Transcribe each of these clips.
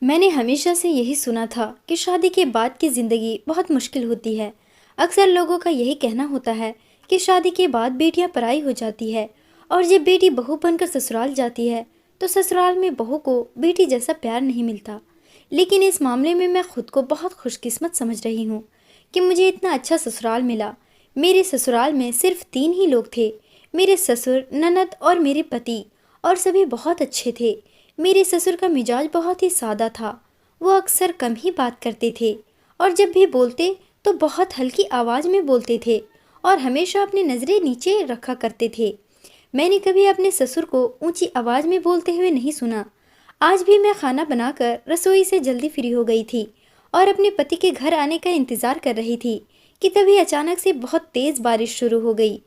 मैंने हमेशा से यही सुना था कि शादी के बाद की ज़िंदगी बहुत मुश्किल होती है। अक्सर लोगों का यही कहना होता है कि शादी के बाद बेटियां पराई हो जाती है और जब बेटी बहू बनकर ससुराल जाती है तो ससुराल में बहू को बेटी जैसा प्यार नहीं मिलता। लेकिन इस मामले में मैं खुद को बहुत खुशकिस्मत समझ रही हूँ कि मुझे इतना अच्छा ससुराल मिला। मेरे ससुराल में सिर्फ 3 ही लोग थे, मेरे ससुर, ननद और मेरे पति, और सभी बहुत अच्छे थे। मेरे ससुर का मिजाज बहुत ही सादा था। वो अक्सर कम ही बात करते थे और जब भी बोलते तो बहुत हल्की आवाज़ में बोलते थे और हमेशा अपनी नज़रें नीचे रखा करते थे। मैंने कभी अपने ससुर को ऊंची आवाज़ में बोलते हुए नहीं सुना। आज भी मैं खाना बनाकर रसोई से जल्दी फ्री हो गई थी और अपने पति के घर आने का इंतज़ार कर रही थी कि तभी अचानक से बहुत तेज़ बारिश शुरू हो गई।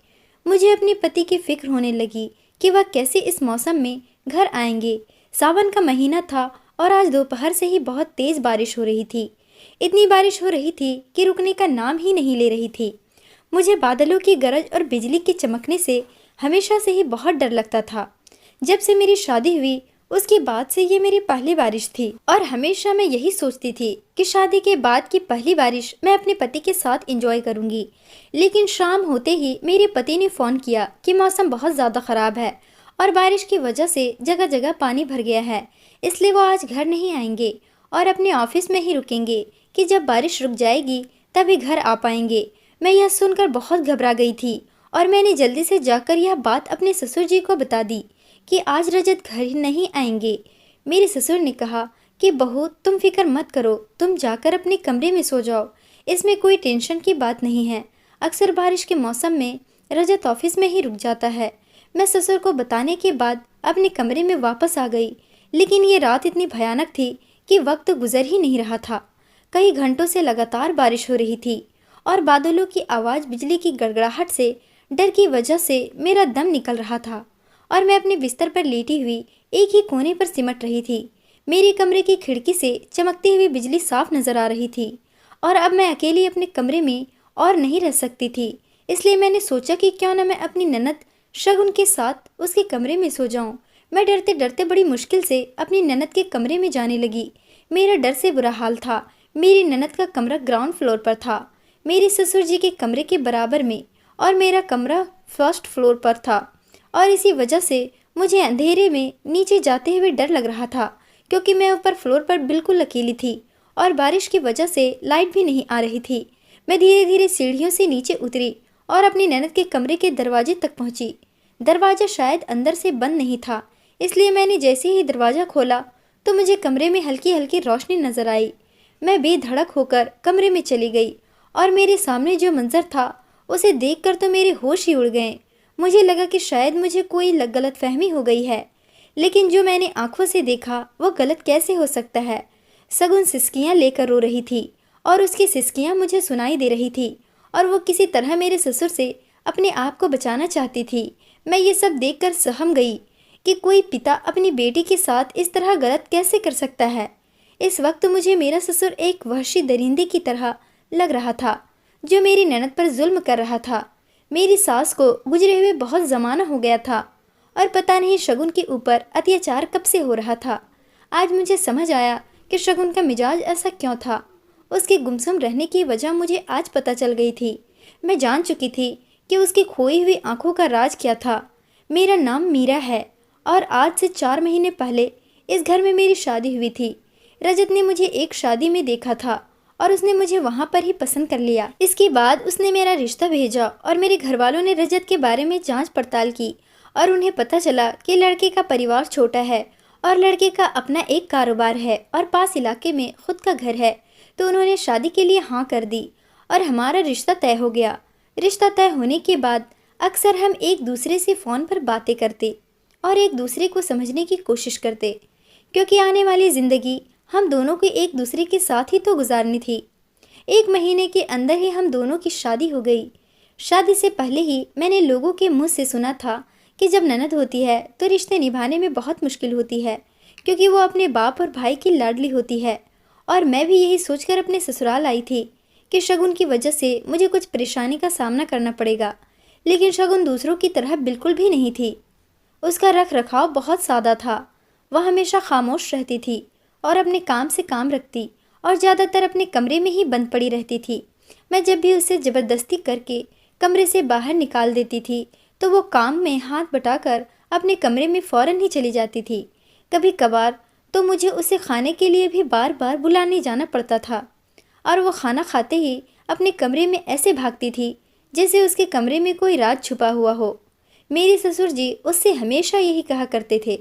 मुझे अपने पति की फिक्र होने लगी कि वह कैसे इस मौसम में घर आएंगे। सावन का महीना था और आज दोपहर से ही बहुत तेज बारिश हो रही थी। इतनी बारिश हो रही थी कि रुकने का नाम ही नहीं ले रही थी। मुझे बादलों की गरज और बिजली के चमकने से हमेशा से ही बहुत डर लगता था। जब से मेरी शादी हुई उसके बाद से ये मेरी पहली बारिश थी और हमेशा मैं यही सोचती थी कि शादी के बाद की पहली बारिश मैं अपने पति के साथ एंजॉय करूंगी। लेकिन शाम होते ही मेरे पति ने फ़ोन किया कि मौसम बहुत ज़्यादा ख़राब है और बारिश की वजह से जगह जगह पानी भर गया है, इसलिए वो आज घर नहीं आएंगे और अपने ऑफिस में ही रुकेंगे कि जब बारिश रुक जाएगी तभी घर आ पाएंगे। मैं यह सुनकर बहुत घबरा गई थी और मैंने जल्दी से जाकर यह बात अपने ससुर जी को बता दी कि आज रजत घर ही नहीं आएंगे। मेरे ससुर ने कहा कि बहू तुम फिक्र मत करो, तुम जाकर अपने कमरे में सो जाओ, इसमें कोई टेंशन की बात नहीं है। अक्सर बारिश के मौसम में रजत ऑफिस में ही रुक जाता है। मैं ससुर को बताने के बाद अपने कमरे में वापस आ गई, लेकिन ये रात इतनी भयानक थी कि वक्त गुजर ही नहीं रहा था। कई घंटों से लगातार बारिश हो रही थी और बादलों की आवाज़, बिजली की गड़गड़ाहट से डर की वजह से मेरा दम निकल रहा था और मैं अपने बिस्तर पर लेटी हुई एक ही कोने पर सिमट रही थी। मेरे कमरे की खिड़की से चमकती हुई बिजली साफ नजर आ रही थी और अब मैं अकेली अपने कमरे में और नहीं रह सकती थी। इसलिए मैंने सोचा कि क्यों न मैं अपनी ननद शगुन के साथ उसके कमरे में सो जाऊं। मैं डरते डरते बड़ी मुश्किल से अपनी ननद के कमरे में जाने लगी। मेरा डर से बुरा हाल था। मेरी ननद का कमरा ग्राउंड फ्लोर पर था, मेरे ससुर जी के कमरे के बराबर में, और मेरा कमरा फर्स्ट फ्लोर पर था और इसी वजह से मुझे अंधेरे में नीचे जाते हुए डर लग रहा था क्योंकि मैं ऊपर फ्लोर पर बिल्कुल अकेली थी और बारिश की वजह से लाइट भी नहीं आ रही थी। मैं धीरे धीरे सीढ़ियों से नीचे उतरी और अपनी ननद के कमरे के दरवाजे तक पहुंची। दरवाज़ा शायद अंदर से बंद नहीं था, इसलिए मैंने जैसे ही दरवाज़ा खोला तो मुझे कमरे में हल्की हल्की रोशनी नजर आई। मैं बेधड़क होकर कमरे में चली गई और मेरे सामने जो मंजर था उसे देखकर तो मेरे होश ही उड़ गए। मुझे लगा कि शायद मुझे कोई गलत फहमी हो गई है, लेकिन जो मैंने आंखों से देखा वो गलत कैसे हो सकता है। सगुन सिसकियां लेकर रो रही थी और उसकी सिसकियां मुझे सुनाई दे रही थी और वो किसी तरह मेरे ससुर से अपने आप को बचाना चाहती थी। मैं ये सब देखकर सहम गई कि कोई पिता अपनी बेटी के साथ इस तरह गलत कैसे कर सकता है। इस वक्त मुझे मेरा ससुर एक वहशी दरिंदे की तरह लग रहा था जो मेरी ननद पर जुल्म कर रहा था। मेरी सास को गुजरे हुए बहुत ज़माना हो गया था और पता नहीं शगुन के ऊपर अत्याचार कब से हो रहा था। आज मुझे समझ आया कि शगुन का मिजाज ऐसा क्यों था। उसके गुमसुम रहने की वजह मुझे आज पता चल गई थी। मैं जान चुकी थी कि उसकी खोई हुई आंखों का राज क्या था। मेरा नाम मीरा है और आज से 4 महीने पहले इस घर में मेरी शादी हुई थी। रजत ने मुझे एक शादी में देखा था और उसने मुझे वहाँ पर ही पसंद कर लिया। इसके बाद उसने मेरा रिश्ता भेजा और मेरे घर वालों ने रजत के बारे में जांच पड़ताल की और उन्हें पता चला कि लड़के का परिवार छोटा है और लड़के का अपना एक कारोबार है और पास इलाके में खुद का घर है, तो उन्होंने शादी के लिए हाँ कर दी और हमारा रिश्ता तय हो गया। रिश्ता तय होने के बाद अक्सर हम एक दूसरे से फ़ोन पर बातें करते और एक दूसरे को समझने की कोशिश करते, क्योंकि आने वाली ज़िंदगी हम दोनों को एक दूसरे के साथ ही तो गुजारनी थी। 1 महीने के अंदर ही हम दोनों की शादी हो गई। शादी से पहले ही मैंने लोगों के मुंह से सुना था कि जब ननद होती है तो रिश्ते निभाने में बहुत मुश्किल होती है, क्योंकि वो अपने बाप और भाई की लाडली होती है। और मैं भी यही सोचकर अपने ससुराल आई थी कि शगुन की वजह से मुझे कुछ परेशानी का सामना करना पड़ेगा। लेकिन शगुन दूसरों की तरह बिल्कुल भी नहीं थी। उसका रख रखाव बहुत सादा था। वह हमेशा खामोश रहती थी और अपने काम से काम रखती और ज़्यादातर अपने कमरे में ही बंद पड़ी रहती थी। मैं जब भी उसे ज़बरदस्ती करके कमरे से बाहर निकाल देती थी तो वो काम में हाथ बटाकर अपने कमरे में फ़ौरन ही चली जाती थी। कभी कभार तो मुझे उसे खाने के लिए भी बार बार बुलाने जाना पड़ता था और वो खाना खाते ही अपने कमरे में ऐसे भागती थी जैसे उसके कमरे में कोई राज छुपा हुआ हो। मेरे ससुर जी उससे हमेशा यही कहा करते थे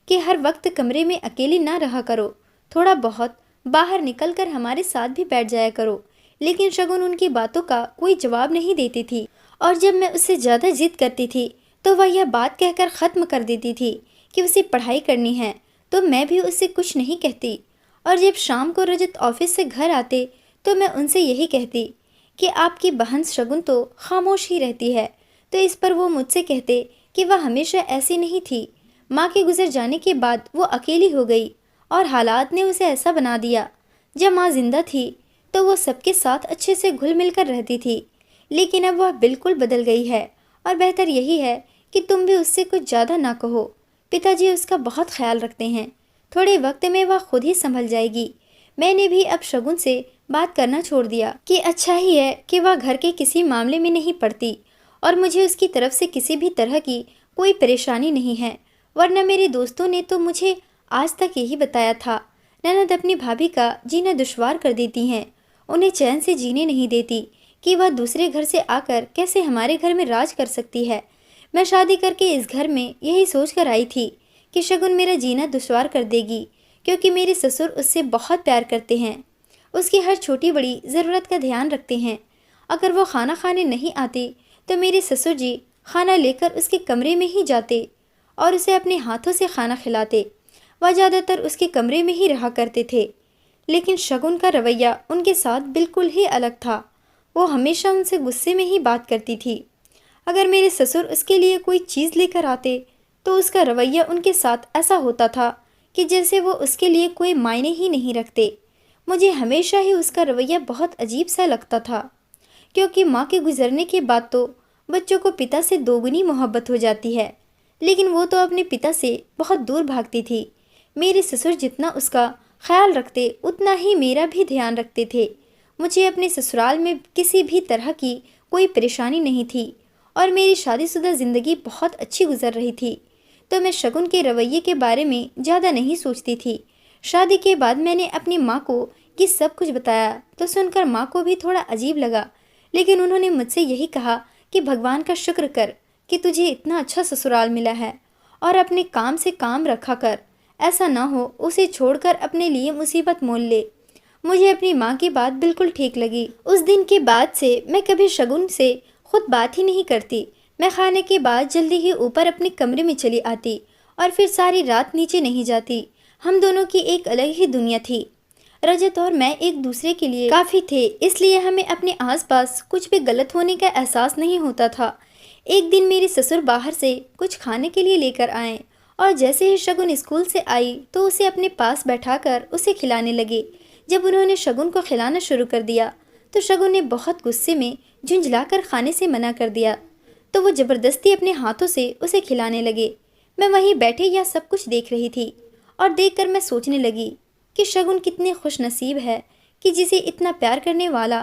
कि हर वक्त कमरे में अकेली ना रहा करो, थोड़ा बहुत बाहर निकलकर हमारे साथ भी बैठ जाया करो। लेकिन शगुन उनकी बातों का कोई जवाब नहीं देती थी और जब मैं उससे ज़्यादा जिद करती थी तो वह यह बात कहकर ख़त्म कर देती थी कि उसे पढ़ाई करनी है, तो मैं भी उससे कुछ नहीं कहती। और जब शाम को रजत ऑफिस से घर आते तो मैं उनसे यही कहती कि आपकी बहन शगुन तो खामोश ही रहती है। तो इस पर वो मुझसे कहते कि वह हमेशा ऐसी नहीं थी, माँ के गुजर जाने के बाद वो अकेली हो गई और हालात ने उसे ऐसा बना दिया। जब माँ जिंदा थी तो वो सबके साथ अच्छे से घुल मिल कर रहती थी, लेकिन अब वह बिल्कुल बदल गई है और बेहतर यही है कि तुम भी उससे कुछ ज़्यादा ना कहो। पिताजी उसका बहुत ख्याल रखते हैं, थोड़े वक्त में वह खुद ही संभल जाएगी। मैंने भी अब शगुन से बात करना छोड़ दिया कि अच्छा ही है कि वह घर के किसी मामले में नहीं पड़ती और मुझे उसकी तरफ से किसी भी तरह की कोई परेशानी नहीं है, वरना मेरे दोस्तों ने तो मुझे आज तक यही बताया था ननद अपनी भाभी का जीना दुश्वार कर देती हैं, उन्हें चैन से जीने नहीं देती कि वह दूसरे घर से आकर कैसे हमारे घर में राज कर सकती है। मैं शादी करके इस घर में यही सोच कर आई थी कि शगुन मेरा जीना दुश्वार कर देगी, क्योंकि मेरे ससुर उससे बहुत प्यार करते हैं, उसकी हर छोटी बड़ी ज़रूरत का ध्यान रखते हैं। अगर वो खाना खाने नहीं आती तो मेरे ससुर जी खाना लेकर उसके कमरे में ही जाते और उसे अपने हाथों से खाना खिलाते। वह ज़्यादातर उसके कमरे में ही रहा करते थे, लेकिन शगुन का रवैया उनके साथ बिल्कुल ही अलग था। वो हमेशा उनसे गुस्से में ही बात करती थी। अगर मेरे ससुर उसके लिए कोई चीज़ लेकर आते तो उसका रवैया उनके साथ ऐसा होता था कि जैसे वो उसके लिए कोई मायने ही नहीं रखते। मुझे हमेशा ही उसका रवैया बहुत अजीब सा लगता था, क्योंकि माँ के गुजरने के बाद तो बच्चों को पिता से दोगुनी मोहब्बत हो जाती है, लेकिन वो तो अपने पिता से बहुत दूर भागती थी। मेरे ससुर जितना उसका ख्याल रखते उतना ही मेरा भी ध्यान रखते थे। मुझे अपने ससुराल में किसी भी तरह की कोई परेशानी नहीं थी और मेरी शादीशुदा ज़िंदगी बहुत अच्छी गुजर रही थी, तो मैं शगुन के रवैये के बारे में ज़्यादा नहीं सोचती थी। शादी के बाद मैंने अपनी माँ को ये सब कुछ बताया तो सुनकर माँ को भी थोड़ा अजीब लगा, लेकिन उन्होंने मुझसे यही कहा कि भगवान का शुक्र कर कि तुझे इतना अच्छा ससुराल मिला है और अपने काम से काम रखा कर, ऐसा ना हो उसे छोड़कर अपने लिए मुसीबत मोल ले। मुझे अपनी माँ की बात बिल्कुल ठीक लगी। उस दिन के बाद से मैं कभी शगुन से खुद बात ही नहीं करती। मैं खाने के बाद जल्दी ही ऊपर अपने कमरे में चली आती और फिर सारी रात नीचे नहीं जाती। हम दोनों की एक अलग ही दुनिया थी। रजत और मैं एक दूसरे के लिए काफ़ी थे, इसलिए हमें अपने आसपास कुछ भी गलत होने का एहसास नहीं होता था। एक दिन मेरे ससुर बाहर से कुछ खाने के लिए लेकर आए और जैसे ही शगुन स्कूल से आई तो उसे अपने पास बैठाकर उसे खिलाने लगे। जब उन्होंने शगुन को खिलाना शुरू कर दिया तो शगुन ने बहुत गुस्से में झुंझलाकर खाने से मना कर दिया, तो वो ज़बरदस्ती अपने हाथों से उसे खिलाने लगे। मैं वहीं बैठे यह सब कुछ देख रही थी और देखकर मैं सोचने लगी कि शगुन कितने खुशनसीब है कि जिसे इतना प्यार करने वाला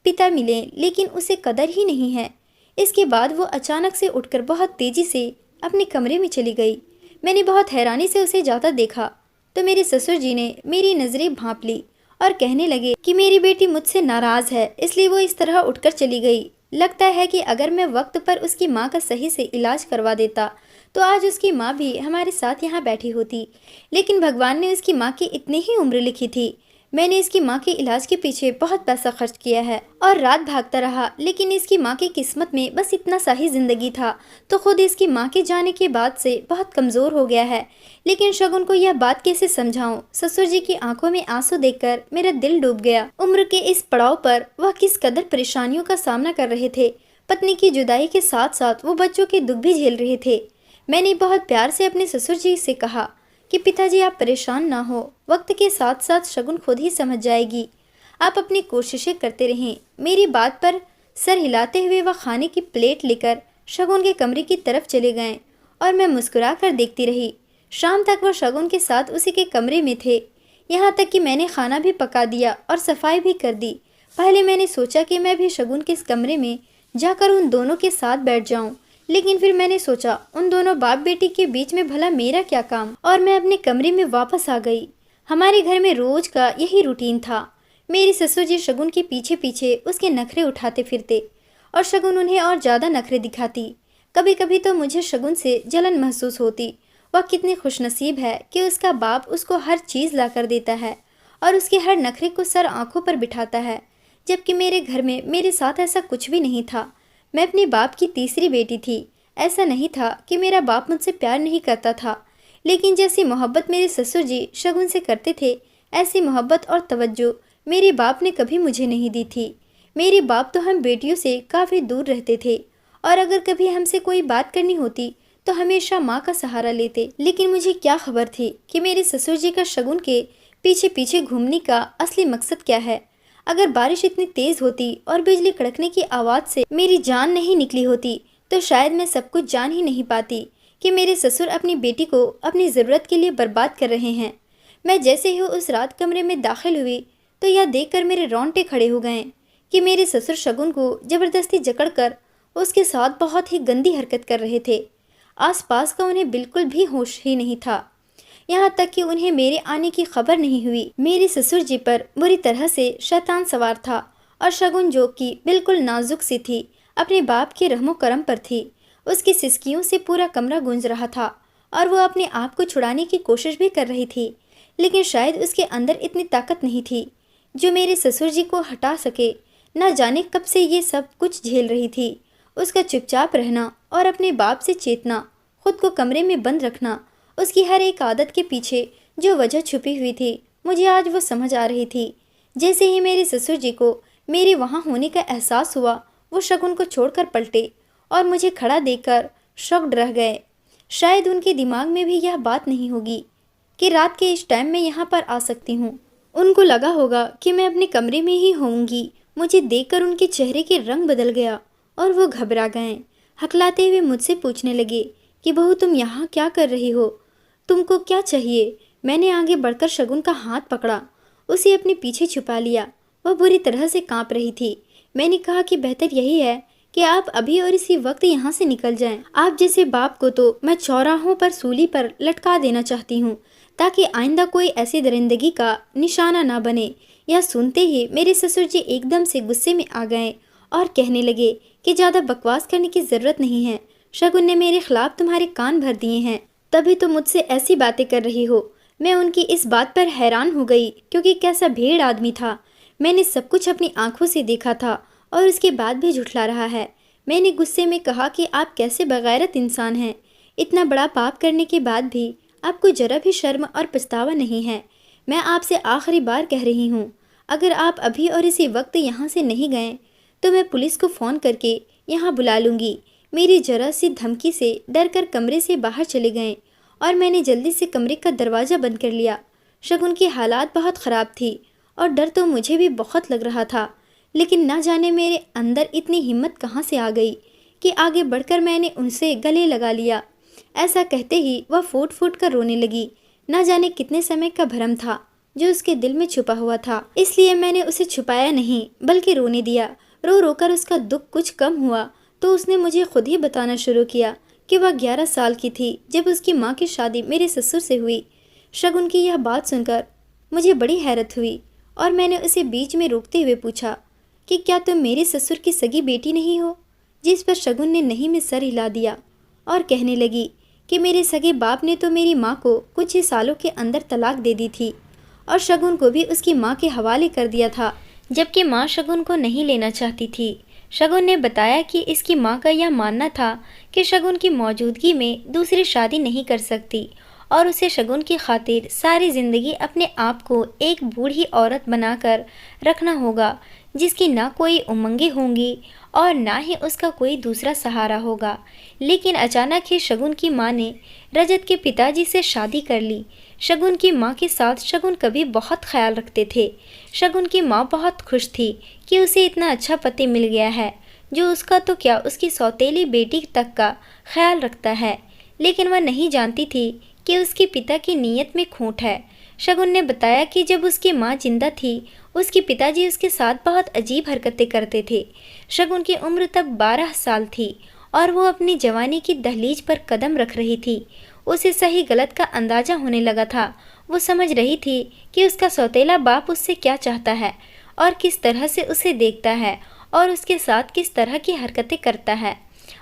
पिता मिले, लेकिन उसे कदर ही नहीं है। इसके बाद वो अचानक से उठकर बहुत तेज़ी से अपने कमरे में चली गई। मैंने बहुत हैरानी से उसे जाता देखा तो मेरे ससुर जी ने मेरी नज़रें भांप ली और कहने लगे कि मेरी बेटी मुझसे नाराज़ है, इसलिए वो इस तरह उठकर चली गई। लगता है कि अगर मैं वक्त पर उसकी माँ का सही से इलाज करवा देता तो आज उसकी माँ भी हमारे साथ यहाँ बैठी होती, लेकिन भगवान ने उसकी माँ की इतनी ही उम्र लिखी थी। मैंने इसकी माँ के इलाज के पीछे बहुत पैसा खर्च किया है और रात भागता रहा, लेकिन इसकी माँ की किस्मत में बस इतना सा ही जिंदगी था, तो खुद इसकी माँ के जाने के बाद से बहुत कमज़ोर हो गया है। लेकिन शगुन को यह बात कैसे समझाऊं? ससुर जी की आंखों में आंसू देखकर मेरा दिल डूब गया। उम्र के इस पड़ाव पर वह किस कदर परेशानियों का सामना कर रहे थे। पत्नी की जुदाई के साथ साथ वो बच्चों के दुख भी झेल रहे थे। मैंने बहुत प्यार से अपने ससुर जी से कहा कि पिताजी आप परेशान ना हो, वक्त के साथ साथ शगुन खुद ही समझ जाएगी, आप अपनी कोशिशें करते रहें। मेरी बात पर सर हिलाते हुए वह खाने की प्लेट लेकर शगुन के कमरे की तरफ चले गए और मैं मुस्कुरा कर देखती रही। शाम तक वह शगुन के साथ उसी के कमरे में थे। यहाँ तक कि मैंने खाना भी पका दिया और सफाई भी कर दी। पहले मैंने सोचा कि मैं भी शगुन के इस कमरे में जाकर उन दोनों के साथ बैठ जाऊं, लेकिन फिर मैंने सोचा उन दोनों बाप बेटी के बीच में भला मेरा क्या काम, और मैं अपने कमरे में वापस आ गई। हमारे घर में रोज का यही रूटीन था। मेरी ससुर जी शगुन के पीछे पीछे उसके नखरे उठाते फिरते और शगुन उन्हें और ज़्यादा नखरे दिखाती। कभी कभी तो मुझे शगुन से जलन महसूस होती। वह कितनी खुशनसीब है कि उसका बाप उसको हर चीज़ ला कर देता है और उसके हर नखरे को सर आंखों पर बिठाता है, जबकि मेरे घर में मेरे साथ ऐसा कुछ भी नहीं था। मैं अपने बाप की तीसरी बेटी थी। ऐसा नहीं था कि मेरा बाप मुझसे प्यार नहीं करता था, लेकिन जैसी मोहब्बत मेरे ससुर जी शगुन से करते थे, ऐसी मोहब्बत और तवज्जो मेरे बाप ने कभी मुझे नहीं दी थी। मेरे बाप तो हम बेटियों से काफ़ी दूर रहते थे और अगर कभी हमसे कोई बात करनी होती तो हमेशा माँ का सहारा लेते। लेकिन मुझे क्या खबर थी कि मेरे ससुर जी का शगुन के पीछे पीछे घूमने का असली मकसद क्या है। अगर बारिश इतनी तेज होती और बिजली कड़कने की आवाज़ से मेरी जान नहीं निकली होती तो शायद मैं सब कुछ जान ही नहीं पाती कि मेरे ससुर अपनी बेटी को अपनी ज़रूरत के लिए बर्बाद कर रहे हैं। मैं जैसे ही उस रात कमरे में दाखिल हुई तो यह देखकर मेरे रोंगटे खड़े हो गए कि मेरे ससुर शगुन को ज़बरदस्ती जकड़कर उसके साथ बहुत ही गंदी हरकत कर रहे थे। आसपास का उन्हें बिल्कुल भी होश ही नहीं था। यहाँ तक कि उन्हें मेरे आने की खबर नहीं हुई। मेरे ससुर जी पर बुरी तरह से शैतान सवार था और शगुन जो कि बिल्कुल नाजुक सी थी, अपने बाप के रहमो करम पर थी। उसकी सिसकियों से पूरा कमरा गूंज रहा था और वो अपने आप को छुड़ाने की कोशिश भी कर रही थी, लेकिन शायद उसके अंदर इतनी ताकत नहीं थी जो मेरे ससुर जी को हटा सके। न जाने कब से ये सब कुछ झेल रही थी। उसका चुपचाप रहना और अपने बाप से चेतना, खुद को कमरे में बंद रखना, उसकी हर एक आदत के पीछे जो वजह छुपी हुई थी, मुझे आज वो समझ आ रही थी। जैसे ही मेरे ससुर जी को मेरे वहाँ होने का एहसास हुआ, वो शगुन को छोड़कर पलटे और मुझे खड़ा देखकर शॉक्ड रह गए। शायद उनके दिमाग में भी यह बात नहीं होगी कि रात के इस टाइम में यहाँ पर आ सकती हूँ। उनको लगा होगा कि मैं अपने कमरे में ही होंगी। मुझे देखकर उनके चेहरे के रंग बदल गया और वो घबरा गए। हकलाते हुए मुझसे पूछने लगे कि बहू, तुम यहाँ क्या कर रही हो? तुमको क्या चाहिए? मैंने आगे बढ़कर शगुन का हाथ पकड़ा, उसे अपने पीछे छुपा लिया। वह बुरी तरह से कांप रही थी। मैंने कहा कि बेहतर यही है कि आप अभी और इसी वक्त यहाँ से निकल जाएं। आप जैसे बाप को तो मैं चौराहों पर सूली पर लटका देना चाहती हूँ, ताकि आइंदा कोई ऐसी दरिंदगी का निशाना ना बने। यह सुनते ही मेरे ससुर जी एकदम से गुस्से में आ गए और कहने लगे कि ज़्यादा बकवास करने की ज़रूरत नहीं है। शगुन ने मेरे खिलाफ तुम्हारे कान भर दिए हैं, तभी तो मुझसे ऐसी बातें कर रही हो। मैं उनकी इस बात पर हैरान हो गई, क्योंकि कैसा भेड़ आदमी था। मैंने सब कुछ अपनी आंखों से देखा था और उसके बाद भी झुठला रहा है। मैंने गुस्से में कहा कि आप कैसे बगैरत इंसान हैं। इतना बड़ा पाप करने के बाद भी आपको जरा भी शर्म और पछतावा नहीं है। मैं आपसे आखिरी बार कह रही हूँ, अगर आप अभी और इसी वक्त यहाँ से नहीं गए तो मैं पुलिस को फ़ोन करके यहाँ बुला लूँगी। मेरी जरा सी धमकी से डर कर कमरे से बाहर चले गए और मैंने जल्दी से कमरे का दरवाज़ा बंद कर लिया। शगुन की हालात बहुत ख़राब थी और डर तो मुझे भी बहुत लग रहा था, लेकिन ना जाने मेरे अंदर इतनी हिम्मत कहाँ से आ गई कि आगे बढ़कर मैंने उनसे गले लगा लिया। ऐसा कहते ही वह फूट फूट कर रोने लगी। ना जाने कितने समय का भ्रम था जो उसके दिल में छुपा हुआ था, इसलिए मैंने उसे छुपाया नहीं बल्कि रोने दिया। रो रोकर उसका दुख कुछ कम हुआ तो उसने मुझे खुद ही बताना शुरू किया कि वह 11 साल की थी जब उसकी माँ की शादी मेरे ससुर से हुई। शगुन की यह बात सुनकर मुझे बड़ी हैरत हुई और मैंने उसे बीच में रोकते हुए पूछा कि क्या तुम मेरे ससुर की सगी बेटी नहीं हो? जिस पर शगुन ने नहीं में सर हिला दिया और कहने लगी कि मेरे सगे बाप ने तो मेरी माँ को कुछ ही सालों के अंदर तलाक दे दी थी और शगुन को भी उसकी माँ के हवाले कर दिया था, जबकि माँ शगुन को नहीं लेना चाहती थी। शगुन ने बताया कि इसकी माँ का यह मानना था कि शगुन की मौजूदगी में दूसरी शादी नहीं कर सकती और उसे शगुन की खातिर सारी ज़िंदगी अपने आप को एक बूढ़ी औरत बनाकर रखना होगा, जिसकी ना कोई उमंगें होंगी और ना ही उसका कोई दूसरा सहारा होगा। लेकिन अचानक ही शगुन की माँ ने रजत के पिताजी से शादी कर ली। शगुन की माँ के साथ शगुन कभी बहुत ख्याल रखते थे। शगुन की माँ बहुत खुश थी कि उसे इतना अच्छा पति मिल गया है जो उसका तो क्या उसकी सौतेली बेटी तक का ख्याल रखता है। लेकिन वह नहीं जानती थी कि उसके पिता की नीयत में खोट है। शगुन ने बताया कि जब उसकी माँ जिंदा थी, उसके पिताजी उसके साथ बहुत अजीब हरकतें करते थे। शगुन की उम्र तब 12 साल थी और वो अपनी जवानी की दहलीज पर कदम रख रही थी। उसे सही गलत का अंदाजा होने लगा था। वो समझ रही थी कि उसका सौतेला बाप उससे क्या चाहता है और किस तरह से उसे देखता है और उसके साथ किस तरह की हरकतें करता है,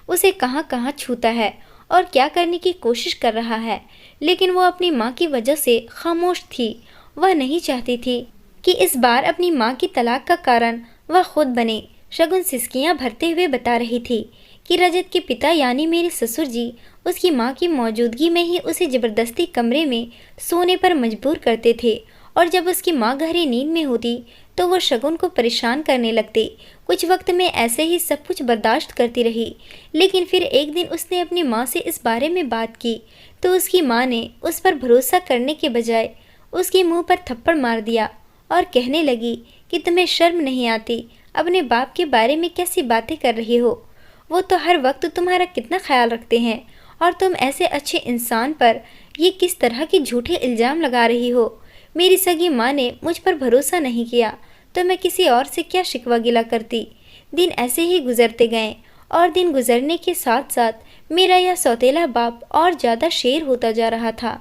उसे कहाँ कहाँ छूता है और क्या करने की कोशिश कर रहा है। लेकिन वो अपनी माँ की वजह से खामोश थी। वह नहीं चाहती थी कि इस बार अपनी माँ की तलाक का कारण वह खुद बने। शगुन सिसकियाँ भरते हुए बता रही थी कि रजत के पिता यानी मेरे ससुर जी उसकी माँ की मौजूदगी में ही उसे ज़बरदस्ती कमरे में सोने पर मजबूर करते थे और जब उसकी माँ गहरी नींद में होती तो वो शगुन को परेशान करने लगते। कुछ वक्त में ऐसे ही सब कुछ बर्दाश्त करती रही, लेकिन फिर एक दिन उसने अपनी माँ से इस बारे में बात की तो उसकी माँ ने उस पर भरोसा करने के बजाय उसके मुंह पर थप्पड़ मार दिया और कहने लगी कि तुम्हें शर्म नहीं आती, अपने बाप के बारे में कैसी बातें कर रही हो। वो तो हर वक्त तुम्हारा कितना ख्याल रखते हैं और तुम ऐसे अच्छे इंसान पर ये किस तरह के झूठे इल्ज़ाम लगा रही हो। मेरी सगी माँ ने मुझ पर भरोसा नहीं किया तो मैं किसी और से क्या शिकवा गिला करती। दिन ऐसे ही गुजरते गए और दिन गुजरने के साथ साथ मेरा यह सौतेला बाप और ज़्यादा शेर होता जा रहा था।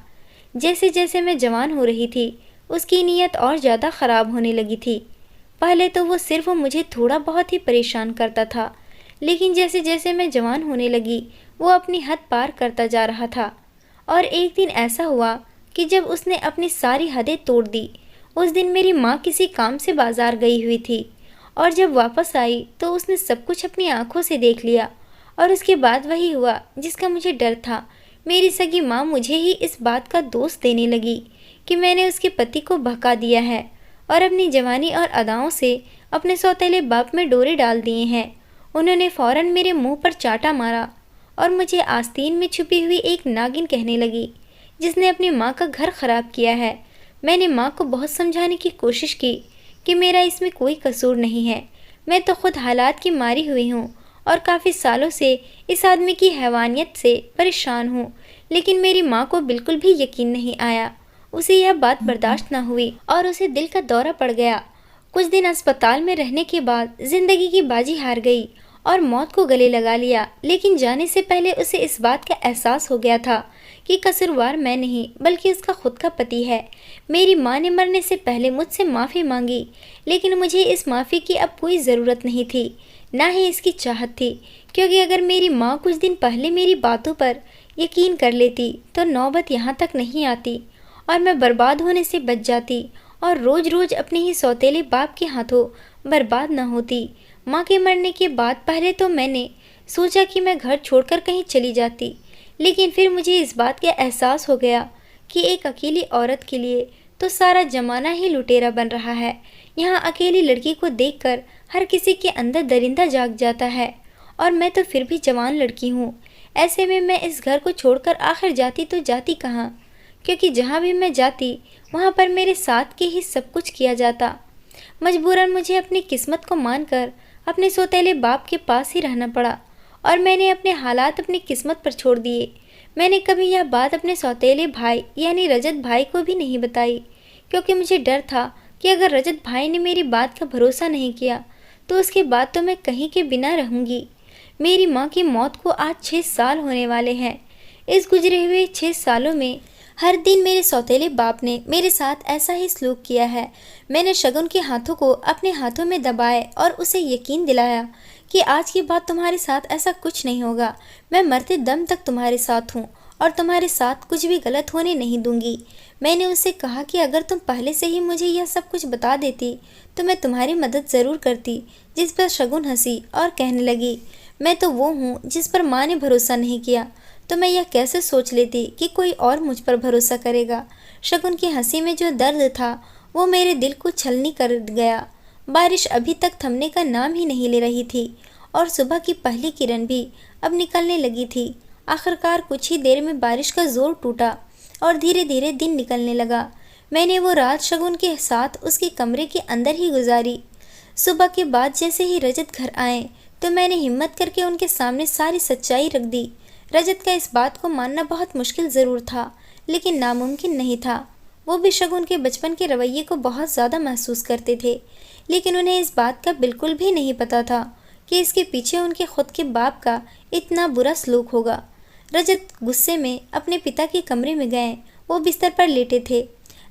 जैसे जैसे मैं जवान हो रही थी उसकी नीयत और ज़्यादा ख़राब होने लगी थी। पहले तो वो सिर्फ मुझे थोड़ा बहुत ही परेशान करता था, लेकिन जैसे जैसे मैं जवान होने लगी वो अपनी हद पार करता जा रहा था। और एक दिन ऐसा हुआ कि जब उसने अपनी सारी हदें तोड़ दी। उस दिन मेरी माँ किसी काम से बाजार गई हुई थी और जब वापस आई तो उसने सब कुछ अपनी आंखों से देख लिया और उसके बाद वही हुआ जिसका मुझे डर था। मेरी सगी माँ मुझे ही इस बात का दोष देने लगी कि मैंने उसके पति को भगा दिया है और अपनी जवानी और अदाओं से अपने सौतेले बाप में डोरे डाल दिए हैं। उन्होंने फौरन मेरे मुंह पर चाटा मारा और मुझे आस्तीन में छुपी हुई एक नागिन कहने लगी जिसने अपनी माँ का घर खराब किया है। मैंने माँ को बहुत समझाने की कोशिश की कि मेरा इसमें कोई कसूर नहीं है, मैं तो खुद हालात की मारी हुई हूँ और काफ़ी सालों से इस आदमी की हैवानियत से परेशान हूँ। लेकिन मेरी माँ को बिल्कुल भी यकीन नहीं आया। उसे यह बात बर्दाश्त न हुई और उसे दिल का दौरा पड़ गया। कुछ दिन अस्पताल में रहने के बाद जिंदगी की बाजी हार गई और मौत को गले लगा लिया। लेकिन जाने से पहले उसे इस बात का एहसास हो गया था कि कसूरवार मैं नहीं बल्कि उसका खुद का पति है। मेरी माँ ने मरने से पहले मुझसे माफ़ी मांगी, लेकिन मुझे इस माफ़ी की अब कोई ज़रूरत नहीं थी, ना ही इसकी चाहत थी, क्योंकि अगर मेरी माँ कुछ दिन पहले मेरी बातों पर यकीन कर लेती तो नौबत यहाँ तक नहीं आती और मैं बर्बाद होने से बच जाती और रोज़ रोज़ अपने ही सौतेले बाप के हाथों बर्बाद न होती। माँ के मरने के बाद पहले तो मैंने सोचा कि मैं घर छोड़कर कहीं चली जाती, लेकिन फिर मुझे इस बात का एहसास हो गया कि एक अकेली औरत के लिए तो सारा जमाना ही लुटेरा बन रहा है। यहाँ अकेली लड़की को देखकर हर किसी के अंदर दरिंदा जाग जाता है और मैं तो फिर भी जवान लड़की हूँ। ऐसे में मैं इस घर को छोड़कर आखिर जाती तो जाती कहाँ, क्योंकि जहाँ भी मैं जाती वहाँ पर मेरे साथ के ही सब कुछ किया जाता। मजबूरन मुझे अपनी किस्मत को मानकर अपने सौतेले बाप के पास ही रहना पड़ा और मैंने अपने हालात अपनी किस्मत पर छोड़ दिए। मैंने कभी यह बात अपने सौतेले भाई यानी रजत भाई को भी नहीं बताई, क्योंकि मुझे डर था कि अगर रजत भाई ने मेरी बात का भरोसा नहीं किया तो उसके बाद तो मैं कहीं के बिना रहूँगी। मेरी माँ की मौत को आज 6 साल होने वाले हैं। इस गुजरे हुए 6 सालों में हर दिन मेरे सौतेले बाप ने मेरे साथ ऐसा ही सलूक किया है। मैंने शगुन के हाथों को अपने हाथों में दबाए और उसे यकीन दिलाया कि आज के बाद तुम्हारे साथ ऐसा कुछ नहीं होगा। मैं मरते दम तक तुम्हारे साथ हूँ और तुम्हारे साथ कुछ भी गलत होने नहीं दूंगी। मैंने उससे कहा कि अगर तुम पहले से ही मुझे यह सब कुछ बता देती तो मैं तुम्हारी मदद ज़रूर करती। जिस पर शगुन हंसी और कहने लगी, मैं तो वो हूँ जिस पर माँ ने भरोसा नहीं किया, तो मैं यह कैसे सोच लेती कि कोई और मुझ पर भरोसा करेगा। शगुन की हंसी में जो दर्द था वो मेरे दिल को छलनी कर गया। बारिश अभी तक थमने का नाम ही नहीं ले रही थी और सुबह की पहली किरण भी अब निकलने लगी थी। आखिरकार कुछ ही देर में बारिश का जोर टूटा और धीरे धीरे दिन निकलने लगा। मैंने वो रात शगुन के साथ उसके कमरे के अंदर ही गुजारी। सुबह के बाद जैसे ही रजत घर आए तो मैंने हिम्मत करके उनके सामने सारी सच्चाई रख दी। रजत का इस बात को मानना बहुत मुश्किल ज़रूर था, लेकिन नामुमकिन नहीं था। वो भी शगुन के बचपन के रवैये को बहुत ज़्यादा महसूस करते थे, लेकिन उन्हें इस बात का बिल्कुल भी नहीं पता था कि इसके पीछे उनके खुद के बाप का इतना बुरा सलूक होगा। रजत गुस्से में अपने पिता के कमरे में गए। वो बिस्तर पर लेटे थे।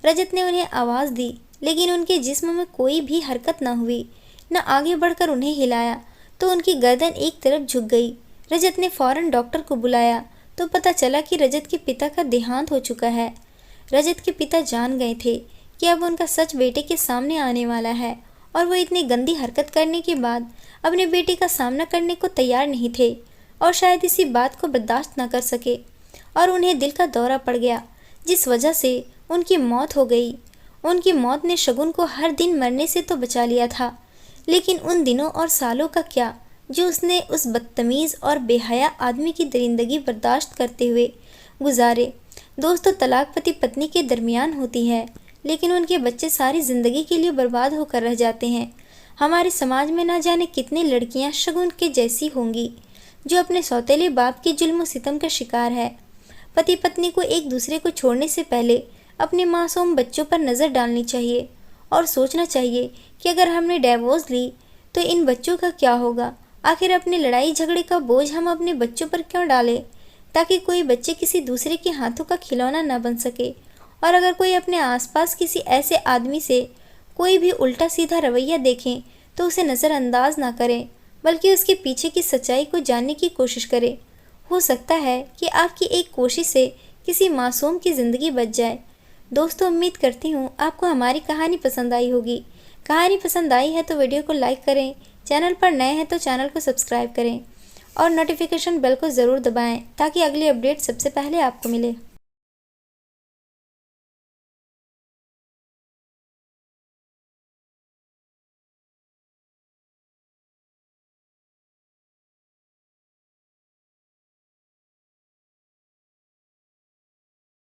रजत ने उन्हें आवाज़ दी, लेकिन उनके जिस्म में कोई भी हरकत न हुई, न आगे बढ़कर उन्हें हिलाया तो उनकी गर्दन एक तरफ झुक गई। रजत ने फौरन डॉक्टर को बुलाया तो पता चला कि रजत के पिता का देहांत हो चुका है। रजत के पिता जान गए थे कि अब उनका सच बेटे के सामने आने वाला है, और वो इतनी गंदी हरकत करने के बाद अपने बेटे का सामना करने को तैयार नहीं थे और शायद इसी बात को बर्दाश्त न कर सके, और उन्हें दिल का दौरा पड़ गया, जिस वजह से उनकी मौत हो गई। उनकी मौत ने शगुन को हर दिन मरने से तो बचा लिया था, लेकिन उन दिनों और सालों का क्या जो उसने उस बदतमीज़ और बेहया आदमी की दरिंदगी बर्दाश्त करते हुए गुजारे। दोस्तों, तलाक पति पत्नी के दरमियान होती है, लेकिन उनके बच्चे सारी ज़िंदगी के लिए बर्बाद होकर रह जाते हैं। हमारे समाज में ना जाने कितनी लड़कियां शगुन के जैसी होंगी जो अपने सौतेले बाप के जुल्म सितम का शिकार है। पति पत्नी को एक दूसरे को छोड़ने से पहले अपने मासूम बच्चों पर नज़र डालनी चाहिए और सोचना चाहिए कि अगर हमने डिवोर्स ली तो इन बच्चों का क्या होगा। आखिर अपने लड़ाई झगड़े का बोझ हम अपने बच्चों पर क्यों डालें, ताकि कोई बच्चे किसी दूसरे के हाथों का खिलौना न बन सके। और अगर कोई अपने आसपास किसी ऐसे आदमी से कोई भी उल्टा सीधा रवैया देखें तो उसे नज़रअंदाज ना करें, बल्कि उसके पीछे की सच्चाई को जानने की कोशिश करें। हो सकता है कि आपकी एक कोशिश से किसी मासूम की ज़िंदगी बच जाए। दोस्तों, उम्मीद करती हूँ आपको हमारी कहानी पसंद आई होगी। कहानी पसंद आई है तो वीडियो को लाइक करें, चैनल पर नए हैं तो चैनल को सब्सक्राइब करें और नोटिफिकेशन बेल को ज़रूर दबाएं ताकि अगली अपडेट सबसे पहले आपको मिले।